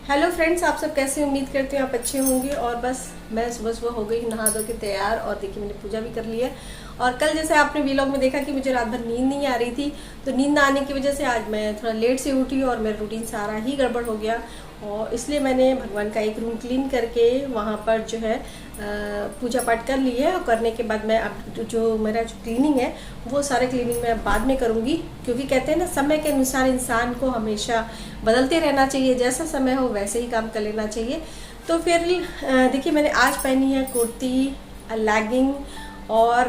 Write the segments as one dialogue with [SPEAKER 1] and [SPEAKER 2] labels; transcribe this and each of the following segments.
[SPEAKER 1] Hello friends, आप सब कैसे? उम्मीद करते हैं आप अच्छे होंगे। और बस मैं सुबह सुबह हो गई नहा धो के तैयार, और देखिए मैंने पूजा भी कर ली है। और कल जैसे आपने व्लॉग में देखा कि मुझे रात भर नींद नहीं आ रही थी, तो नींद ना आने की वजह से आज मैं थोड़ा लेट से उठी और मेरा रूटीन सारा ही गड़बड़ हो गया। और इसलिए मैंने भगवान का एक रूम क्लीन करके वहाँ पर जो है पूजा पाठ कर ली है। और करने के बाद मैं अब जो मेरा जो क्लीनिंग है वो सारे क्लीनिंग मैं बाद में करूँगी, क्योंकि कहते हैं ना, समय के अनुसार इंसान को हमेशा बदलते रहना चाहिए, जैसा समय हो वैसे ही काम कर लेना चाहिए। तो फिर देखिए मैंने आज पहनी है कुर्ती, लैगिंग और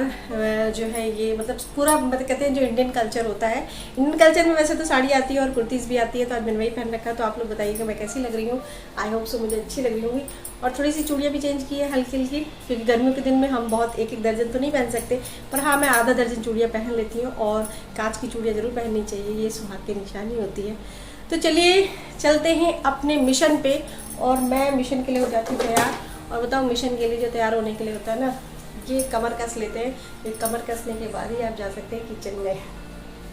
[SPEAKER 1] जो है ये मतलब पूरा मतलब कहते हैं जो इंडियन कल्चर होता है, इंडियन कल्चर में वैसे तो साड़ी आती है और कुर्तीज़ भी आती है, तो आज मैंने वही पहन रखा है। तो आप लोग बताइएगा मैं कैसी लग रही हूँ। आई होप सो मुझे अच्छी लग रही होंगी। और थोड़ी सी चूड़ियाँ भी चेंज की है हल्की हल्की, क्योंकि गर्मियों के दिन में हम बहुत एक एक दर्जन तो नहीं पहन सकते, पर हाँ मैं आधा दर्जन चूड़ियाँ पहन लेती हूँ। और कांच की चूड़ियाँ ज़रूर पहननी चाहिए, ये सुहाग की निशानी होती है। तो चलिए चलते हैं अपने मिशन पे, और मैं मिशन के लिए हो जाती हूँ तैयार। और बताओ, मिशन के लिए जो तैयार होने के लिए होता है ना, ये कमर कस लेते हैं। ये कमर कसने के बाद ही आप जा सकते हैं किचन में।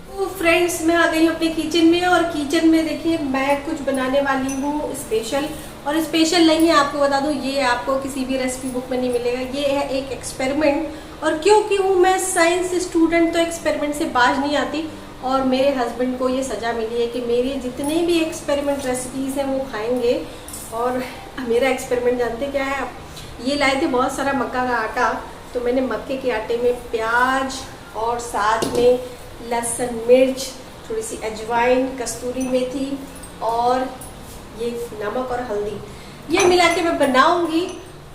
[SPEAKER 1] तो फ्रेंड्स, मैं आ गई हूँ अपने किचन में, और किचन में देखिए मैं कुछ बनाने वाली हूँ स्पेशल। और स्पेशल नहीं है, आपको बता दूँ, ये आपको किसी भी रेसिपी बुक में नहीं मिलेगा। ये है एक एक्सपेरिमेंट, और क्योंकि हूँ मैं साइंस स्टूडेंट तो एक्सपेरिमेंट से बाज नहीं आती। और मेरे हस्बैंड को ये सज़ा मिली है कि मेरे जितने भी एक्सपेरिमेंट रेसिपीज़ हैं वो खाएंगे। और मेरा एक्सपेरिमेंट जानते क्या है आप? ये लाए थे बहुत सारा मक्का का आटा, तो मैंने मक्के के आटे में प्याज और साथ में लहसुन, मिर्च, थोड़ी सी अजवाइन, कस्तूरी मेथी और ये नमक और हल्दी, ये मिला के मैं बनाऊंगी।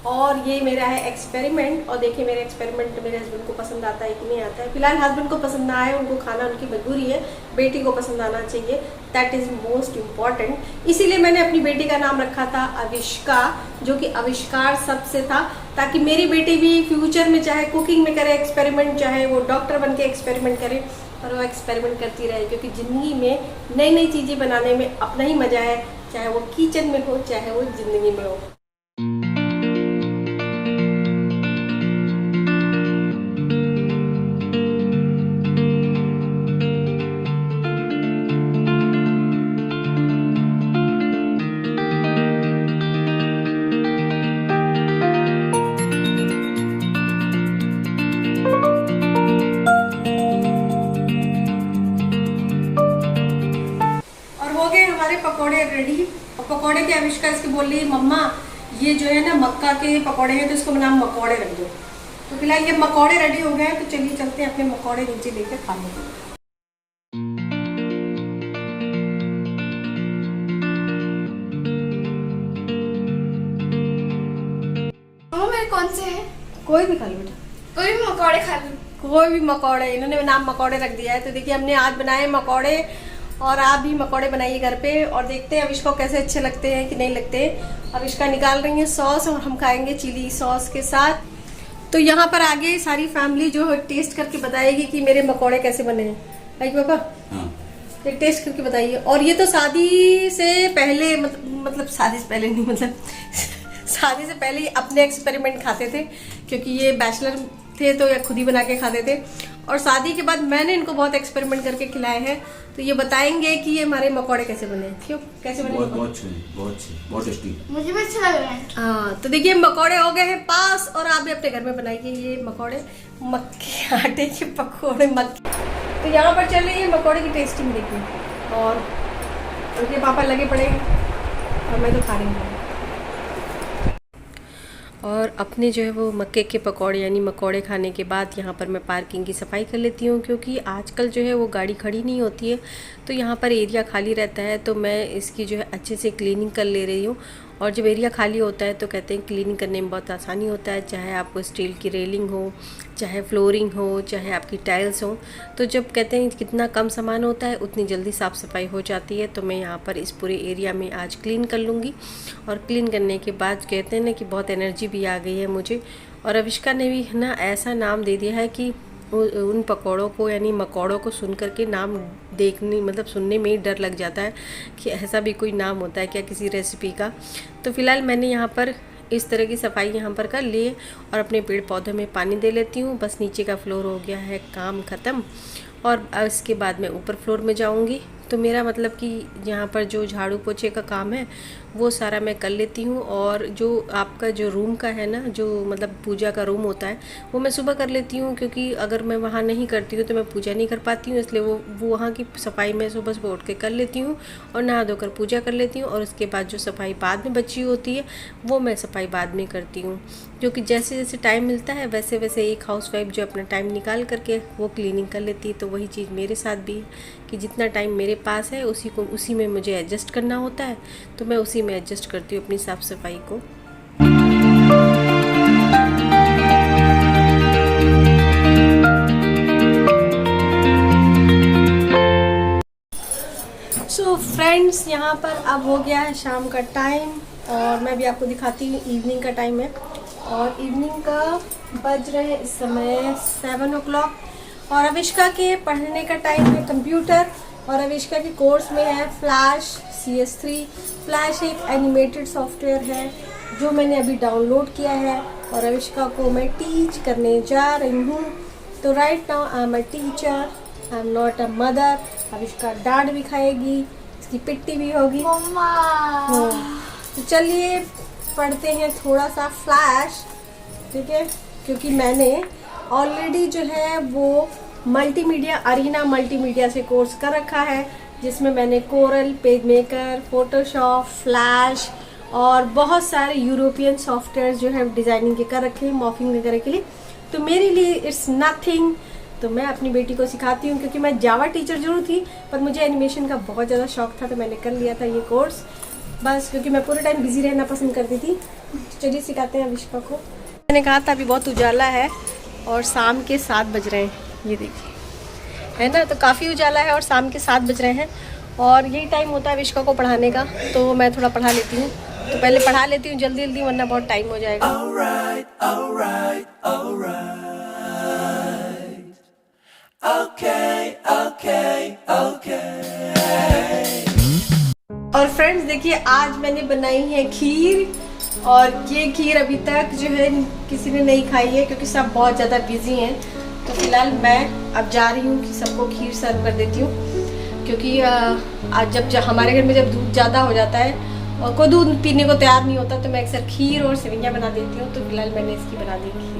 [SPEAKER 1] और ये मेरा है एक्सपेरिमेंट। और देखिए मेरा एक्सपेरिमेंट मेरे हस्बैंड को पसंद आता है कि नहीं आता है। फिलहाल हस्बैंड को पसंद ना आए, उनको खाना उनकी मजबूरी है, बेटी को पसंद आना चाहिए, दैट इज़ मोस्ट इम्पॉर्टेंट। इसीलिए मैंने अपनी बेटी का नाम रखा था अविष्का, जो कि आविष्कार शब्द से था, ताकि मेरी बेटी भी फ्यूचर में चाहे कुकिंग में करे एक्सपेरिमेंट, चाहे वो डॉक्टर बन के एक्सपेरिमेंट करे, और वो एक्सपेरिमेंट करती रहे। क्योंकि ज़िंदगी में नई नई चीज़ें बनाने में अपना ही मज़ा है, चाहे वो किचन में हो चाहे वो ज़िंदगी में हो। पकौड़े रेडी। और पकौड़े के आविष्कार इसके बोल रही मम्मा, ये जो है ना मक्का के पकौड़े हैं, तो इसको नाम मकौड़े रख दो। तो फिलहाल ये मकौड़े रेडी हो गए हैं, तो चलिए चलते हैं अपने मकौड़े नीचे लेकर खाने के लिए।
[SPEAKER 2] मेरे कौन से हैं?
[SPEAKER 1] कोई भी खा लो बेटा,
[SPEAKER 2] कोई भी मकौड़े खा लो।
[SPEAKER 1] कोई भी मकौड़े, इन्होंने नाम मकौड़े रख दिया है। तो देखिए हमने आज बनाए मकौड़े, और आप भी मकौड़े बनाइए घर पे, और देखते हैं अविष्का को कैसे अच्छे लगते हैं कि नहीं लगते। अविष्का निकाल रही है सॉस, और हम खाएंगे चिली सॉस के साथ। तो यहाँ पर आगे सारी फैमिली जो है टेस्ट करके बताएगी कि मेरे मकौड़े कैसे बने हैं। भाई पापा, एक टेस्ट करके बताइए। और ये तो शादी से पहले मतलब शादी से पहले नहीं, मतलब शादी से पहले अपने एक्सपेरिमेंट खाते थे, क्योंकि ये बैचलर थे तो या खुद ही बना के खाते थे। और शादी के बाद मैंने इनको बहुत एक्सपेरिमेंट करके खिलाए हैं, तो ये बताएंगे कि ये हमारे मकौड़े कैसे बने। क्यों कैसे बने?
[SPEAKER 2] बहुत टेस्टी, मुझे भी अच्छा लग रहा है।
[SPEAKER 1] हाँ, तो देखिए मकौड़े हो गए हैं पास, और आप भी अपने घर में बनाइए ये मकौड़े, मक्के आटे के पकौड़े मक्के। तो यहाँ पर चल रही है मकौड़े की टेस्टिंग देखिए, और उनके पापा लगे पड़े हैं, और मैं तो खा रही हूँ। और अपने जो है वो मक्के के पकौड़े यानी मकौड़े खाने के बाद यहाँ पर मैं पार्किंग की सफाई कर लेती हूँ, क्योंकि आजकल जो है वो गाड़ी खड़ी नहीं होती है, तो यहाँ पर एरिया खाली रहता है। तो मैं इसकी जो है अच्छे से क्लीनिंग कर ले रही हूँ। और जब एरिया खाली होता है तो कहते हैं क्लीनिंग करने में बहुत आसानी होता है, चाहे आपको स्टील की रेलिंग हो, चाहे फ्लोरिंग हो, चाहे आपकी टाइल्स हो। तो जब कहते हैं कितना कम सामान होता है उतनी जल्दी साफ़ सफाई हो जाती है। तो मैं यहाँ पर इस पूरे एरिया में आज क्लीन कर लूँगी। और क्लीन करने के बाद कहते हैं ना कि बहुत एनर्जी भी आ गई है मुझे। और अविष्का ने भी ना ऐसा नाम दे दिया है कि उन पकौड़ों को यानी मकौड़ों को सुन करके नाम देखने मतलब सुनने में ही डर लग जाता है कि ऐसा भी कोई नाम होता है क्या किसी रेसिपी का। तो फिलहाल मैंने यहाँ पर इस तरह की सफाई यहाँ पर कर ली है, और अपने पेड़ पौधों में पानी दे लेती हूँ। बस नीचे का फ्लोर हो गया है काम ख़त्म, और इसके बाद मैं ऊपर फ्लोर में जाऊँगी। तो मेरा मतलब कि यहाँ पर जो झाड़ू पोछे का काम है वो सारा मैं कर लेती हूँ। और जो आपका जो रूम का है ना, जो मतलब पूजा का रूम होता है, वो मैं सुबह कर लेती हूँ, क्योंकि अगर मैं वहाँ नहीं करती हूँ तो मैं पूजा नहीं कर पाती हूँ। इसलिए वो वहाँ की सफाई मैं सुबह सुबह उठ के कर लेती हूँ और नहा धोकर पूजा कर लेती हूँ। और उसके बाद जो सफाई बाद में बची होती है वो मैं सफाई बाद में करती हूँ, क्योंकि जैसे जैसे टाइम मिलता है वैसे वैसे एक हाउसवाइफ जो अपना टाइम निकाल करके वो क्लीनिंग कर लेती है। तो वही चीज़ मेरे साथ भी है कि जितना टाइम मेरे पास है उसी में मुझे एडजस्ट करना होता है, तो मैं उसी में एडजस्ट करती हूँ अपनी साफ़ सफाई को। सो फ्रेंड्स, यहाँ पर अब हो गया है शाम का टाइम और मैं भी आपको दिखाती हूँ इवनिंग का टाइम है। और इवनिंग का बज रहे इस समय 7 o'clock और अविष्का के पढ़ने का टाइम है कंप्यूटर। और अविष्का के कोर्स में है फ्लैश CS3। फ्लैश एक एनिमेटेड सॉफ्टवेयर है जो मैंने अभी डाउनलोड किया है और अविष्का को मैं टीच करने जा रही हूँ। तो right now I am a teacher, I am not a mother. Avishka डांट भी खाएगी, इसकी पिट्टी भी होगी। तो चलिए पढ़ते हैं थोड़ा सा फ्लैश, ठीक है, क्योंकि मैंने ऑलरेडी जो है वो मल्टीमीडिया अरीना मल्टीमीडिया से कोर्स कर रखा है, जिसमें मैंने coral, page maker, Photoshop, flash और बहुत सारे यूरोपियन सॉफ्टवेयर जो है डिज़ाइनिंग के कर रखे हैं मॉर्फिंग वगैरह के लिए। तो मेरे लिए इट्स नथिंग। तो मैं अपनी बेटी को सिखाती हूँ, क्योंकि मैं जावा टीचर जरूर थी पर मुझे एनिमेशन का बहुत ज़्यादा शौक था, तो मैंने कर लिया था ये कोर्स बस, क्योंकि मैं पूरे टाइम बिजी रहना पसंद करती थी। चलिए सिखाते हैं अविष्का को। मैंने कहा था अभी बहुत उजाला है और शाम के 7 बज रहे हैं, ये देखिए, है ना, तो काफ़ी उजाला है और शाम के 7 बज रहे हैं और यही टाइम होता है अविष्का को पढ़ाने का। तो मैं थोड़ा पढ़ा लेती हूँ, तो पहले पढ़ा लेती हूँ जल्दी जल्दी, वरना बहुत टाइम हो जाएगा। और फ्रेंड्स देखिए, आज मैंने बनाई है खीर और ये खीर अभी तक जो है किसी ने नहीं खाई है, क्योंकि सब बहुत ज़्यादा बिजी हैं। तो फिलहाल मैं अब जा रही हूँ कि सबको खीर सर्व कर देती हूँ, क्योंकि आज जब हमारे घर में जब दूध ज़्यादा हो जाता है और कोई दूध पीने को तैयार नहीं होता, तो मैं अक्सर खीर और सेवइयाँ बना देती हूँ। तो फिलहाल मैंने इसकी बना दी खीर।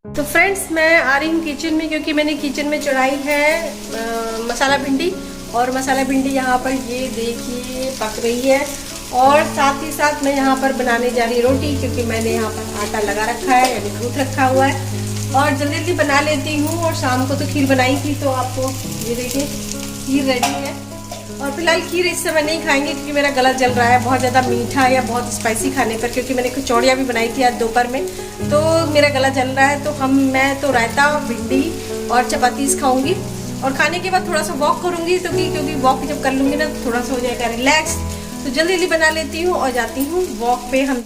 [SPEAKER 1] तो फ्रेंड्स मैं आ रही हूँ किचन में, क्योंकि मैंने किचन में चढ़ाई है मसाला भिंडी। और मसाला भिंडी यहाँ पर ये देखिए पक रही है और साथ ही साथ मैं यहाँ पर बनाने जा रही रोटी, क्योंकि मैंने यहाँ पर आटा लगा रखा है, यानी दूध रखा हुआ है और जल्दी जल्दी बना लेती हूँ। और शाम को तो खीर बनाई थी, तो आपको ये देखिए खीर रेडी है। और फिलहाल खीर इस समय नहीं खाएंगे, क्योंकि मेरा गला जल रहा है बहुत ज़्यादा मीठा या बहुत स्पाइसी खाने पर, क्योंकि मैंने कचौड़ियाँ भी बनाई थी आज दोपहर में, तो मेरा गला जल रहा है। तो मैं तो रायता, भिंडी और चपातीस खाऊंगी और खाने के बाद थोड़ा सा वॉक करूँगी, तो क्योंकि वॉक जब कर लूँगी ना तो थोड़ा सा हो जाएगा रिलैक्स। तो जल्दी जल्दी बना लेती हूँ और जाती हूँ वॉक पे हम।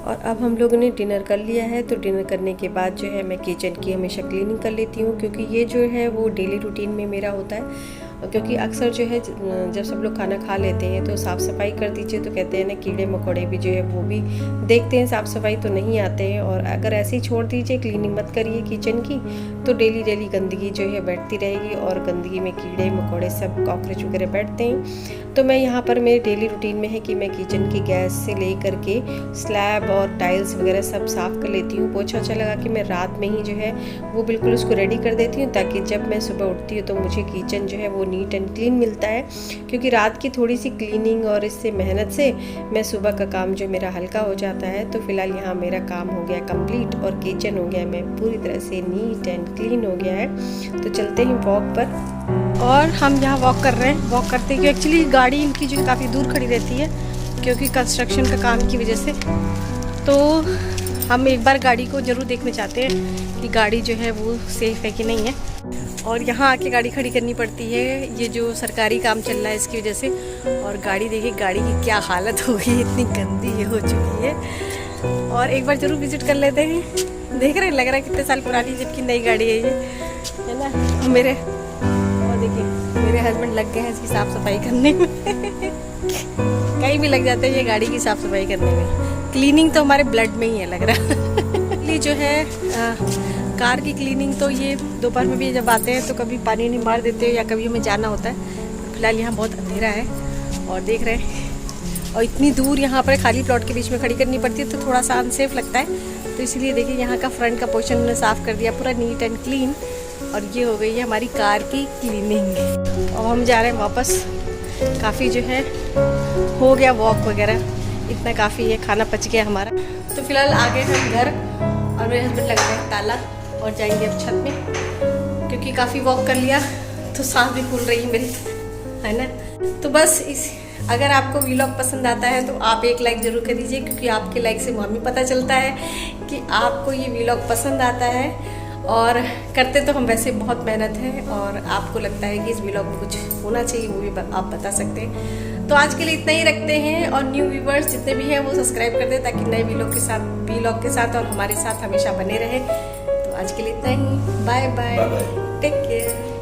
[SPEAKER 1] और अब हम लोगों ने डिनर कर लिया है, तो डिनर करने के बाद जो है मैं किचन की हमेशा क्लीनिंग कर लेती हूँ, क्योंकि ये जो है वो डेली रूटीन में मेरा होता है। क्योंकि अक्सर जो है जब सब लोग खाना खा लेते हैं तो साफ़ सफाई कर दीजिए, तो कहते हैं ना कीड़े मकोड़े भी जो है वो भी देखते हैं साफ़ सफाई, तो नहीं आते हैं। और अगर ऐसे ही छोड़ दीजिए, क्लीनिंग मत करिए किचन की, तो डेली गंदगी जो है बैठती रहेगी और गंदगी में कीड़े मकोड़े सब कॉकरोच वगैरह बैठते हैं। तो मैं यहाँ पर मेरे डेली रूटीन में है कि मैं किचन की गैस से ले करके स्लैब और टाइल्स वगैरह सब साफ़ कर लेती हूँ। पोछा वोछा लगा के मैं रात में ही जो है वो बिल्कुल उसको रेडी कर देती हूँ, ताकि जब मैं सुबह उठती हूँ तो मुझे किचन जो है वो नीट एंड क्लीन मिलता है। क्योंकि रात की थोड़ी सी क्लीनिंग और इससे मेहनत से मैं सुबह का काम जो मेरा हल्का हो जाता है। तो फिलहाल यहाँ मेरा काम हो गया कंप्लीट और किचन हो गया मैं पूरी तरह से नीट एंड क्लीन हो गया है। तो चलते हैं वॉक पर। और हम यहाँ वॉक कर रहे हैं। वॉक करते हैं एक्चुअली गाड़ी इनकी जो काफ़ी दूर खड़ी रहती है क्योंकि कंस्ट्रक्शन का काम की वजह से। तो हम एक बार गाड़ी को ज़रूर देखना चाहते हैं कि गाड़ी जो है वो सेफ़ है कि नहीं है। और यहाँ आके गाड़ी खड़ी करनी पड़ती है, ये जो सरकारी काम चल रहा है इसकी वजह से। और गाड़ी देखिए, गाड़ी की क्या हालत हो गई, इतनी गंदी ये हो चुकी है। और एक बार ज़रूर विज़िट कर लेते हैं। देख रहे हैं, लग रहा है कितने साल पुरानी जबकि नई गाड़ी है ये, है ना। और देखिए मेरे हस्बैंड लग गए हैं इसकी साफ़ सफाई करने में। कहीं भी लग जाते हैं ये गाड़ी की साफ़ सफाई करने में। क्लीनिंग तो हमारे ब्लड में ही है लग रहा है। जो है कार की क्लीनिंग तो ये दोपहर में भी जब आते हैं तो कभी पानी नहीं मार देते या कभी हमें जाना होता है। फिलहाल यहाँ बहुत अंधेरा है और देख रहे हैं, और इतनी दूर यहाँ पर खाली प्लॉट के बीच में खड़ी करनी पड़ती है तो थोड़ा सा अनसेफ लगता है। तो इसीलिए देखिए यहाँ का फ्रंट का पोर्शन उन्होंने साफ़ कर दिया पूरा नीट एंड क्लीन। और ये हो गई है हमारी कार की क्लीनिंग। और हम जा रहे हैं वापस। काफ़ी जो है हो गया वॉक वगैरह, इतना काफ़ी है, खाना पच गया हमारा। तो फिलहाल आ गए हम घर और मेरे हस्बैंड लग रहे हैं ताला और जाएंगे अब छत में क्योंकि काफ़ी वॉक कर लिया तो सांस भी फूल रही है मेरी, है ना। तो बस अगर आपको व्लॉग पसंद आता है तो आप एक लाइक ज़रूर कर दीजिए क्योंकि आपके लाइक से हमें पता चलता है कि आपको ये व्लॉग पसंद आता है। और करते तो हम वैसे बहुत मेहनत है और आपको लगता है कि इस व्लॉग में कुछ होना चाहिए, वो भी आप बता सकते हैं। तो आज के लिए इतना ही रखते हैं और न्यू व्यूवर्स जितने भी हैं वो सब्सक्राइब कर दें ताकि नए व्लॉग के साथ और हमारे साथ हमेशा बने रहे। तो आज के लिए इतना ही। Bye bye, take care.